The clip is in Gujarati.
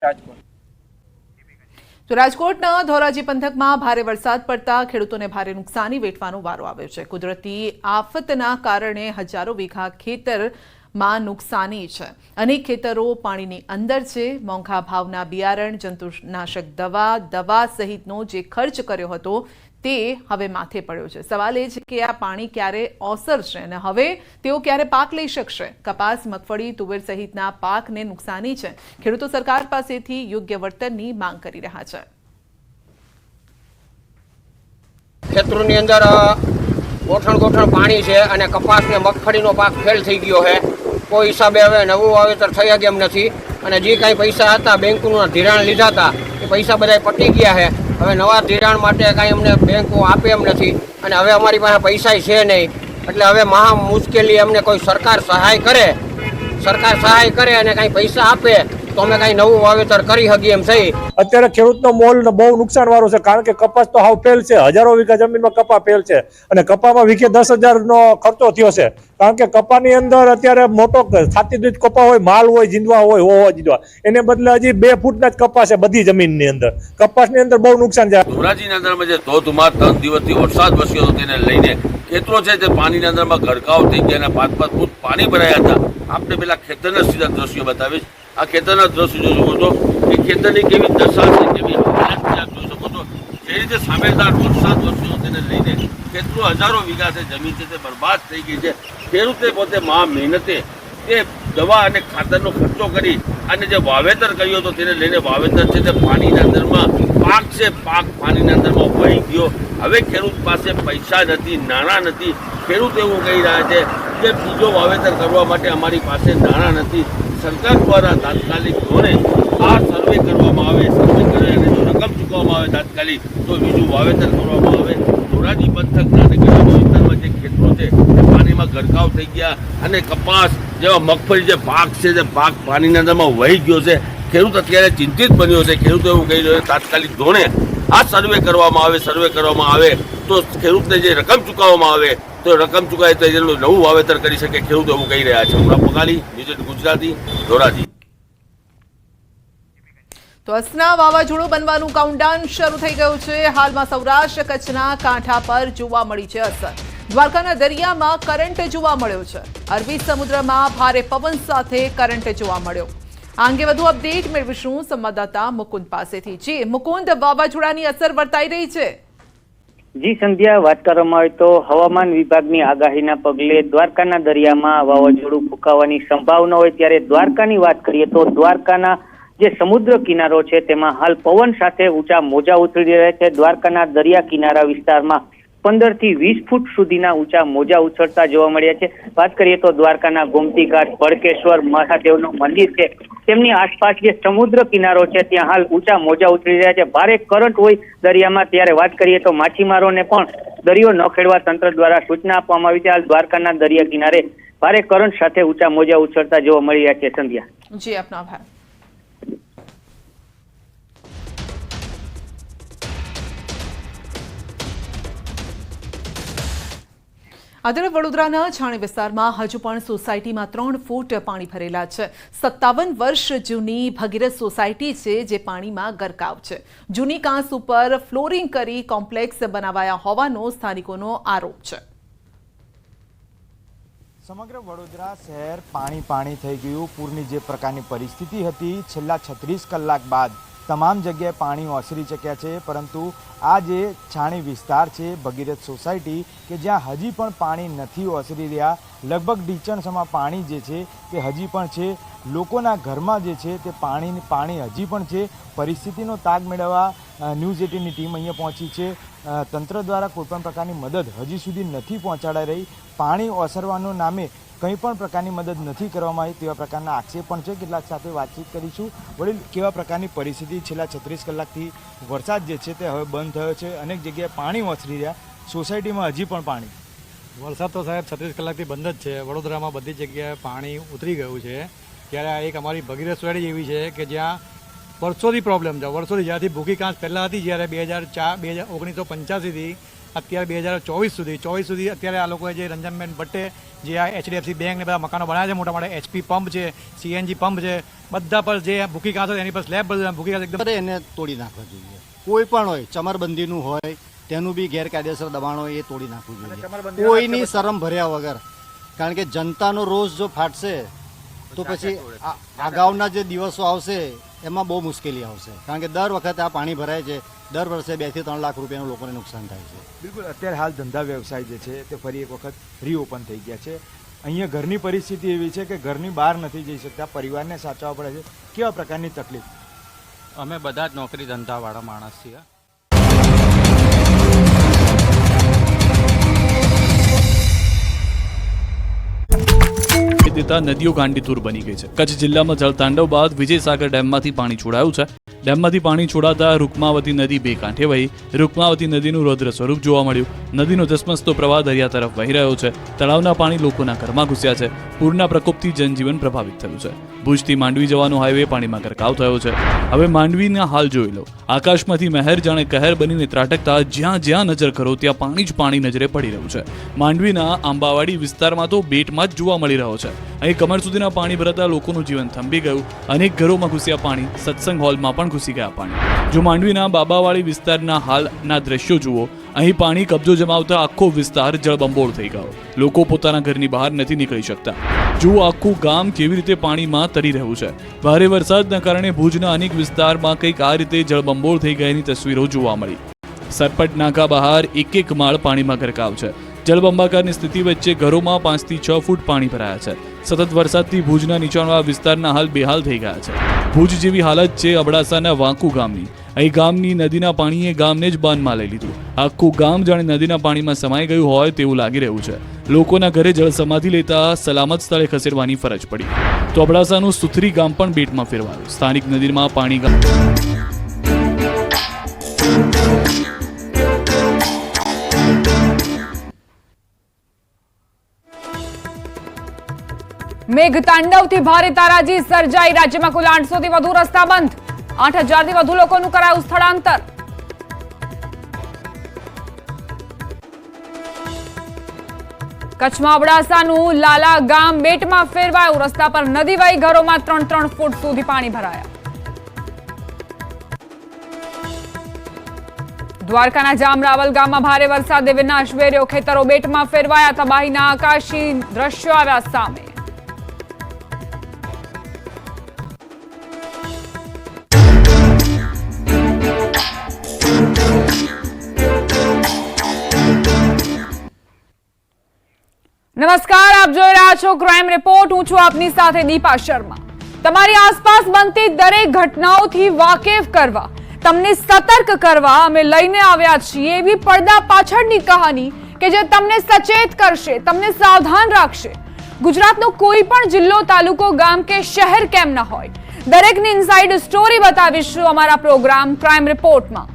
તો રાજકોટના ધોરાજી પંથકમાં ભારે વરસાદ પડતા ખેડૂતોને ભારે નુકસાની વેઠવાનો વારો આવ્યો છે। કુદરતી આફતના કારણે હજારો વીઘા ખેતરમાં નુકસાની છે। અનેક ખેતરો પાણીની અંદર છે। મોંઘા ભાવના બિયારણ, જંતુનાશક દવા સહિતનો જે ખર્ચ કર્યો હતો તે હવે માથે પડ્યો છે। સવાલ એ છે કે આ પાણી ક્યારે ઓસરશે અને હવે તેઓ ક્યારે પાક લઈ શકશે। કપાસ, મગફળી, તુવેર સહિતના પાકને નુકસાની છે। ખેડૂતો સરકાર પાસેથી યોગ્ય વળતરની માંગ કરી રહ્યા છે। ખેતરોની અંદર ગોઠણ પાણી છે અને કપાસ ને મગફળીનો પાક ફેલ થઈ ગયો છે। કોઈ હિસાબે હવે નવું વાવેતર થઈ શકે એમ નથી અને જે કાંઈ પૈસા હતા બેંકના ધિરાણ લીધા હતા એ પૈસા બધા પટી ગયા છે। હવે નવા ધિરાણ માટે કાંઈ અમને બેંકો આપે એમ નથી અને હવે અમારી પાસે પૈસા છે નહીં, એટલે હવે મહા મુશ્કેલી અમને કોઈ સરકાર સહાય કરે અને કાંઈ પૈસા આપે તો અમે કાંઈ નવું વાવેતર કરી શકીએ એમ થઈ। અત્યારે ખેડૂતનો મોલ બહુ નુકસાન વાળો છે, કારણ કે કપાસ તો હાવ ફેલ છે। હજારો વીઘા જમીનમાં કપા ફેલ છે અને કપામાં વીઘે 10,000નો ખર્ચો થયો છે, કારણ કે કપાની અંદર અત્યારે મોટો છાતીદીઠ કપા હોય, માલ હોય, જીંદવા હોય, હોવા જીંદવા, એને બદલે હજી 2 ફૂટના જ કપાસ છે બધી જમીનની અંદર। કપાસની અંદર બહુ નુકસાન છે। ધોરાજીની અંદરમાં જે ધોધમાર 3 દિવસથી વરસાદ વરસ્યો હતો તેને લઈને ખેતરો છે તે પાણીની અંદરમાં ગરકાવ થઈ ગયા અને 5-5 ફૂટ પાણી ભરાયા હતા। આપણે પેલા ખેતરના સીધા દ્રશ્યો બતાવીશ। આ ખેતરના દ્રશ્યો જોઈ શકો છો કે ખેતરની કેવી દશા છે, કેવી હાલત છે, આપ જોઈ શકો છો। જે રીતે સામેદાર વરસાદ વરસ્યો તેને લઈને ખેતરો હજારો વીઘા છે જમીન છે તે બરબાદ થઈ ગઈ છે। ખેડૂતે પોતે મહા મહેનતે તે દવા અને ખાતરનો ખર્ચો કરી અને જે વાવેતર કર્યો હતો તેને લઈને વાવેતર છે તે પાણીના અંદરમાં પાક છે, પાક પાણીના અંદરમાં વહી ગયો। હવે ખેડૂત પાસે પૈસા નથી, નાણાં નથી। ખેડૂત એવું કહી રહ્યા છે કે બીજો વાવેતર કરવા માટે અમારી પાસે નાણાં નથી। સરકાર દ્વારા તાત્કાલિક ધોરણે આ સર્વે કરવામાં આવે, સર્વે કરે અને જો રકમ ચૂકવવામાં આવે તાત્કાલિક તો બીજું વાવેતર કરવામાં આવે। ધોરાજી પંથકના અને ગ્રામ્ય વિસ્તારમાં જે ખેતરો છે તે પાણીમાં ગરકાવ થઈ ગયા અને કપાસ જેવા મગફળી જે પાક છે તે પાક પાણીના અંદરમાં વહી ગયો છે। ખેડૂત અત્યારે ચિંતિત બન્યો છે। ખેડૂતો એવું કહી રહ્યો છે તાત્કાલિક ધોરણે આ સર્વે કરવામાં આવે તો ખેડૂતને જે રકમ ચૂકવવામાં આવે તો રકમ ચૂકાય તો એનું નવું વાવેતર કરી શકે। ખેડૂતો એવું કહી રહ્યા છે। હમણાં પગાલી, વિજય ગુજરાતી, ધોરાજી। તો અસના વાવાઝોડું બનવાનું કાઉન્ટડાઉન શરૂ થઈ ગયું છે। હાલમાં સૌરાષ્ટ્ર કચ્છના કાંઠા પર જોવા મળી છે અસર। દ્વારકાના દરિયામાં કરંટ જોવા મળ્યો છે। અરબી સમુદ્રમાં ભારે પવન સાથે કરંટ જોવા મળ્યો। આ અંગે વધુ અપડેટ મેળવીશું સંવાદદાતા મુકુંદ પાસેથી। જી મુકુંદ, વાવાઝોડાની અસર વર્તાઈ રહી છે? જી સંધ્યા, વાત કરવામાં આવે તો હવામાન વિભાગની આગાહીના પગલે દ્વારકાના દરિયામાં વાવાઝોડું ફૂંકાવાની સંભાવના હોય ત્યારે દ્વારકાની વાત કરીએ તો દ્વારકાના જે સમુદ્ર કિનારો છે તેમાં હાલ પવન સાથે ઊંચા મોજા ઉછળી રહ્યા છે। દ્વારકાના દરિયા કિનારા વિસ્તારમાં 15 થી 20 ફૂટ સુધીના ઊંચા મોજા ઉછળતા જોવા મળ્યા છે। વાત કરીએ તો દ્વારકાના ગોમતી ઘાટ, ભડકેશ્વર મહાદેવનું મંદિર છે તેમની આસપાસ જે સમુદ્ર કિનારો છે ત્યાં હાલ ઊંચા મોજા ઉછળી રહ્યા છે। ભારે કરંટ હોય દરિયામાં ત્યારે વાત કરીએ તો માછીમારોને પણ દરિયો ન ખેડવા તંત્ર દ્વારા સૂચના આપવામાં આવી છે। હાલ દ્વારકાના દરિયા કિનારે ભારે કરંટ સાથે ઊંચા મોજા ઉછળતા જોવા મળી રહ્યા છે। સંધ્યા, જી આપનો આભાર। આ તરફ વડોદરાના છાણી વિસ્તારમાં હજુ પણ સોસાયટીમાં 3 ફૂટ પાણી ભરેલા છે। 57 વર્ષ જૂની ભગીરથ સોસાયટી છે જે પાણીમાં ગરકાવ છે। જૂની કાંસ ઉપર ફ્લોરિંગ કરી કોમ્પ્લેક્સ બનાવાયા હોવાનો સ્થાનિકોનો આરોપ છે। સમગ્ર વડોદરા શહેર પાણી થઈ ગયું। પૂરની જે પ્રકારની પરિસ્થિતિ હતી છેલ્લા 36 કલાક બાદ તમામ જગ્યાએ પાણી ઓસરી ચક્યા છે, પરંતુ આ જે છાણી વિસ્તાર છે ભગીરથ સોસાયટી કે જ્યાં હજી પણ પાણી નથી ઓસરી રહ્યા, લગભગ ઢીચણસમાં પાણી જે છે તે હજી પણ છે। લોકોના ઘરમાં જે છે તે પાણી હજી પણ છે। પરિસ્થિતિનો તાગ મેળવવા ન્યૂઝ 18ની ટીમ અહીંયા પહોંચી છે। તંત્ર દ્વારા કોઈપણ પ્રકારની મદદ હજી સુધી નથી પહોંચાડાઈ રહી। પાણી ઓસરવાના નામે કંઈ પણ પ્રકારની મદદ નથી કરવામાં આવી તેવા પ્રકારના આક્ષેપ પણ છે। કેટલાક સાથે વાતચીત કરીશું। વડીલ, કેવા પ્રકારની પરિસ્થિતિ? છેલ્લા 36 કલાકથી વરસાદ જે છે તે હવે બંધ થયો છે, અનેક જગ્યાએ પાણી ઓસરી રહ્યા, સોસાયટીમાં હજી પણ પાણી? વરસાદ તો સાહેબ 36 કલાકથી બંધ જ છે। વડોદરામાં બધી જગ્યાએ પાણી ઉતરી ગયું છે। ત્યારે આ એક અમારી ભગીરથ સોસાયટી એવી છે કે જ્યાં વર્ષોથી પ્રોબ્લેમ છે। વર્ષોથી જ્યાંથી ભૂખી કાંસ પહેલાં હતી, જ્યારે 1985થી અત્યારે 2024 સુધી અત્યારે આ લોકોએ જે રંજનબેન ભટ્ટે જે આ HDFC બેંક ને બધા મકાનો બનાવ્યા છે, મોટા મોટા HP પંપ છે, CNG પંપ છે, બધા પર જે ભૂકી કાંસો એની પર સ્લેબ ભૂકી કાંસો એકદમ એને તોડી નાખવા જોઈએ. કોઈ પણ હોય, ચમરબંધીનું હોય, તેનું બી ગેરકાયદેસર દબાણ હોય એ તોડી નાખવું જોઈએ, કોઈની શરમ ભર્યા વગર. કારણ કે જનતાનો રોષ જો ફાટશે તો પછી અગાઉના જે દિવસો આવશે એમાં બહુ મુશ્કેલી આવશે. કારણ કે દર વખતે આ પાણી ભરાય છે, દર વર્ષે 2 થી 3 લાખ રૂપિયાનું લોકોને નુકસાન થાય છે. બિલકુલ, અત્યારે હાલ ધંધા વ્યવસાય જે છે તે ફરી એક વખત રીઓપન થઈ ગયા છે. અહીંયા ઘરની પરિસ્થિતિ એવી છે કે ઘરની બહાર નથી જઈ શકતા, પરિવારને સાચવવા પડે છે. કેવા પ્રકારની તકલીફ? અમે બધા જ નોકરી ધંધાવાળા માણસ છીએ. દેતા નદીઓ ગાંડીતુર બની ગઈ છે. કચ્છ જિલ્લામાં જળતાંડવ બાદ વિજયસાગર ડેમમાંથી પાણી છોડાયું છે. ડેમમાંથી પાણી છોડાતા રૂકમાવતી નદી બે કાંઠે વહી. રૂકમાવતી નદીનું રૌદ્ર સ્વરૂપ જોવા મળ્યું. નદીનો ધસમસતો પ્રવાહ દરિયા તરફ વહી રહ્યો છે. તળાવના પાણી લોકોના ઘરમાં ઘૂસ્યા છે. પૂરના પ્રકોપથી જનજીવન પ્રભાવિત થયું છે. ભુજથી માંડવી જવાનો હાઈવે પાણીમાં ગરકાવ થયો છે. હવે માંડવીના હાલ જોઈ લો. આકાશમાંથી મહેર જાણે કહેર બનીને ત્રાટકતા જ્યાં જ્યાં નજર કરો ત્યાં પાણી જ પાણી નજરે પડી રહ્યું છે. માંડવીના આંબાવાડી વિસ્તારમાં તો બેટમાં જ જોવા મળી રહ્યો છે. અહીં કમર સુધીના પાણી ભરાતા લોકોનું જીવન થંભી ગયું. અનેક ઘરોમાં ઘૂસ્યા પાણી. સત્સંગ હોલમાં પણ ઘૂસી ગયા પાણી. જો માંડવીના બાબાવાડી વિસ્તારના હાલના દ્રશ્યો જુઓ, અહીં પાણી કબજો જમાવતા આખો વિસ્તાર જળબંબોળ થઈ ગયો. લોકો પોતાના ઘરની બહાર નથી નીકળી શકતા. જુઓ આખું ગામ કેવી રીતે પાણીમાં તરી રહ્યું છે. ભારે વરસાદના કારણે ભુજના અનેક વિસ્તારમાં કંઈક આ રીતે જળબંબોળ થઈ ગયાની તસવીરો જોવા મળી. સરપટ નાકા બહાર એક માળ પાણીમાં ગરકાવ છે. જળબંબાકારની સ્થિતિ વચ્ચે ઘરોમાં 5 થી 6 ફૂટ પાણી ભરાયા છે. સતત વરસાદથી ભુજના નીચાણવાળા વિસ્તારના હાલ બેહાલ થઈ ગયા છે. ભુજ જેવી હાલત છે અબડાસાના વાંકુ ગામની. અહીં ગામની નદીના પાણીએ ગામને જ બાનમાં લઈ લીધું. આખું ગામ જાણે નદીના પાણીમાં સમાઈ ગયું હોય તેવું લાગી રહ્યું છે. લોકોના ઘરે જળ સમાધિ લેતા સલામત સ્થળે ખસેડવાની ફરજ પડી. તો અબડાસાનું સુથરી ગામ પણ બેટમાં ફેરવાયું. સ્થાનિક નદીમાં પાણી મેઘતાંડવથી ભારે તારાજી સર્જાઈ. રાજ્યમાં કુલ 800 થી વધુ રસ્તા બંધ. 8000 થી વધુ લોકોનું કરાયું સ્થળાંતર. કચ્છમાં અબડાસાનું લાલા ગામ બેટમાં ફેરવાયું. રસ્તા પર નદી વહી ઘરોમાં 3-3 ફૂટ સુધી પાણી ભરાયા. દ્વારકાના જામરાવલ ગામમાં ભારે વરસાદે વિનાશ વેર્યો. ખેતરો બેટમાં ફેરવાયા. તબાહીના આકાશી દ્રશ્યો આવ્યા સામે. નમસ્કાર, આપ જોઈ રહ્યા છો ક્રાઇમ રિપોર્ટ. હું છું આપની સાથે દીપા શર્મા. તમારી આસપાસ બનતી દરેક ઘટનાઓથી વાકેફ કરવા, તમને સતર્ક કરવા અમે લઈને આવ્યા છીએ એવી પડદા પાછળની કહાની કે જે તમને સચેત કરશે, તમને સાવધાન રાખશે. ગુજરાતનો કોઈ પણ જિલ્લો, તાલુકો, ગામ કે શહેર કેમ ન હોય, દરેકની ઇનસાઇડ સ્ટોરી બતાવીશું અમારા પ્રોગ્રામ ક્રાઇમ રિપોર્ટમાં.